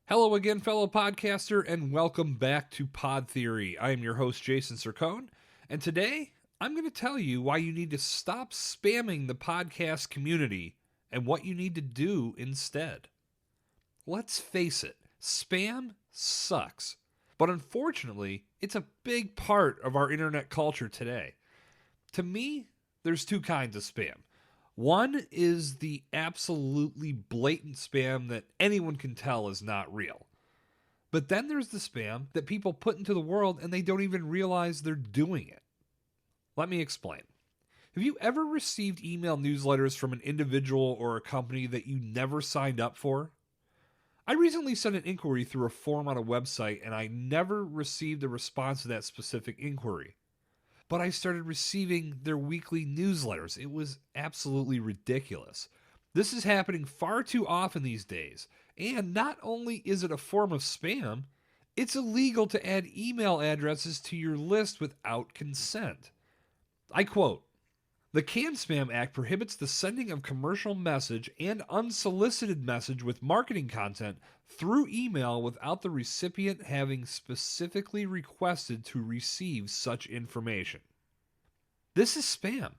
Hello again, fellow podcaster, and welcome back to Pod Theory. I am your host, Jason Cercone, and today I'm going to tell you why you need to stop spamming the podcast community and what you need to do instead. Let's face it, spam sucks, but unfortunately, it's a big part of our internet culture today. To me, there's two kinds of spam. One is the absolutely blatant spam that anyone can tell is not real. But then there's the spam that people put into the world and they don't even realize they're doing it. Let me explain. Have you ever received email newsletters from an individual or a company that you never signed up for? I recently sent an inquiry through a form on a website and I never received a response to that specific inquiry. But I started receiving their weekly newsletters. It was absolutely ridiculous. This is happening far too often these days. And not only is it a form of spam, it's illegal to add email addresses to your list without consent. I quote, "The CAN Spam Act prohibits the sending of commercial message and unsolicited message with marketing content through email without the recipient having specifically requested to receive such information." This is spam.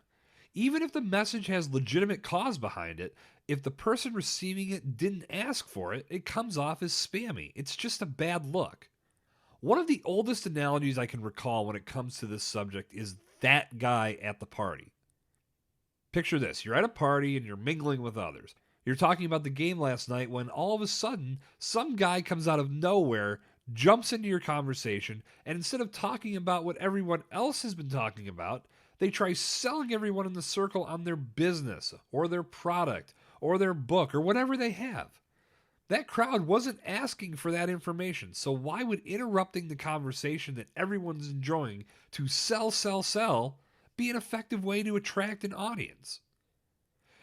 Even if the message has legitimate cause behind it, if the person receiving it didn't ask for it, it comes off as spammy. It's just a bad look. One of the oldest analogies I can recall when it comes to this subject is that guy at the party. Picture this, you're at a party and you're mingling with others. You're talking about the game last night when all of a sudden, some guy comes out of nowhere, jumps into your conversation, and instead of talking about what everyone else has been talking about, they try selling everyone in the circle on their business, or their product, or their book, or whatever they have. That crowd wasn't asking for that information, so why would interrupting the conversation that everyone's enjoying to sell be an effective way to attract an audience?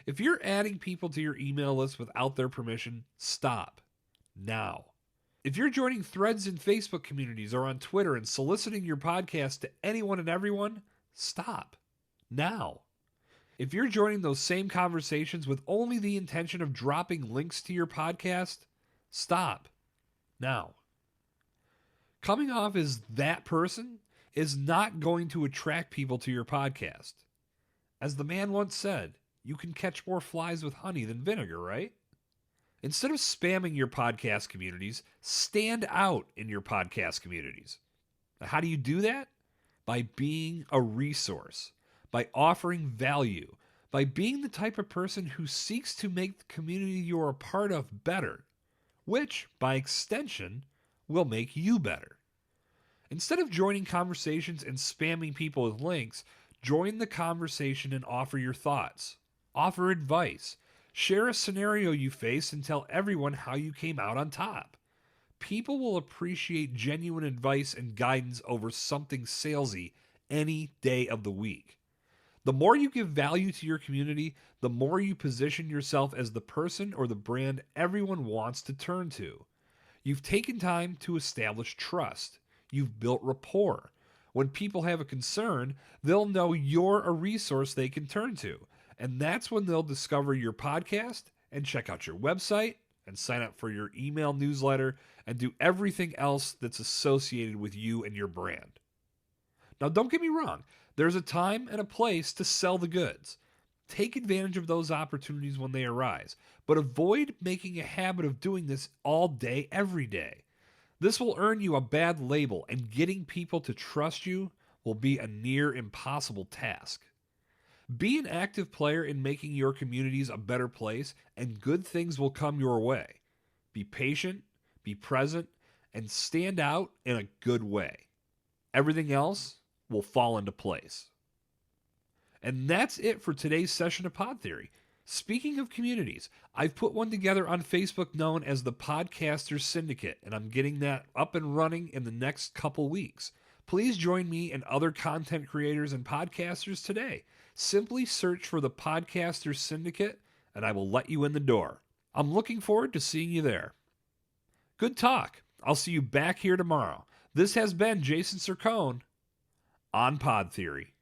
If you're adding people to your email list without their permission, stop. Now. If you're joining threads in Facebook communities or on Twitter and soliciting your podcast to anyone and everyone, stop. Now. If you're joining those same conversations with only the intention of dropping links to your podcast, stop. Now. Coming off as that person is not going to attract people to your podcast. As the man once said, you can catch more flies with honey than vinegar, right? Instead of spamming your podcast communities, stand out in your podcast communities. Now, how do you do that? By being a resource, by offering value, by being the type of person who seeks to make the community you're a part of better, which, by extension, will make you better. Instead of joining conversations and spamming people with links, join the conversation and offer your thoughts. Offer advice. Share a scenario you faced and tell everyone how you came out on top. People will appreciate genuine advice and guidance over something salesy any day of the week. The more you give value to your community, the more you position yourself as the person or the brand everyone wants to turn to. You've taken time to establish trust. You've built rapport. When people have a concern, they'll know you're a resource they can turn to. And that's when they'll discover your podcast and check out your website and sign up for your email newsletter and do everything else that's associated with you and your brand. Now, don't get me wrong. There's a time and a place to sell the goods. Take advantage of those opportunities when they arise, but avoid making a habit of doing this all day, every day. This will earn you a bad label, and getting people to trust you will be a near impossible task. Be an active player in making your communities a better place, and good things will come your way. Be patient, be present, and stand out in a good way. Everything else will fall into place. And that's it for today's session of Pod Theory. Speaking of communities, I've put one together on Facebook known as the Podcasters Syndicate, and I'm getting that up and running in the next couple weeks. Please join me and other content creators and podcasters today. Simply search for the Podcasters Syndicate, and I will let you in the door. I'm looking forward to seeing you there. Good talk. I'll see you back here tomorrow. This has been Jason Cercone on Pod Theory.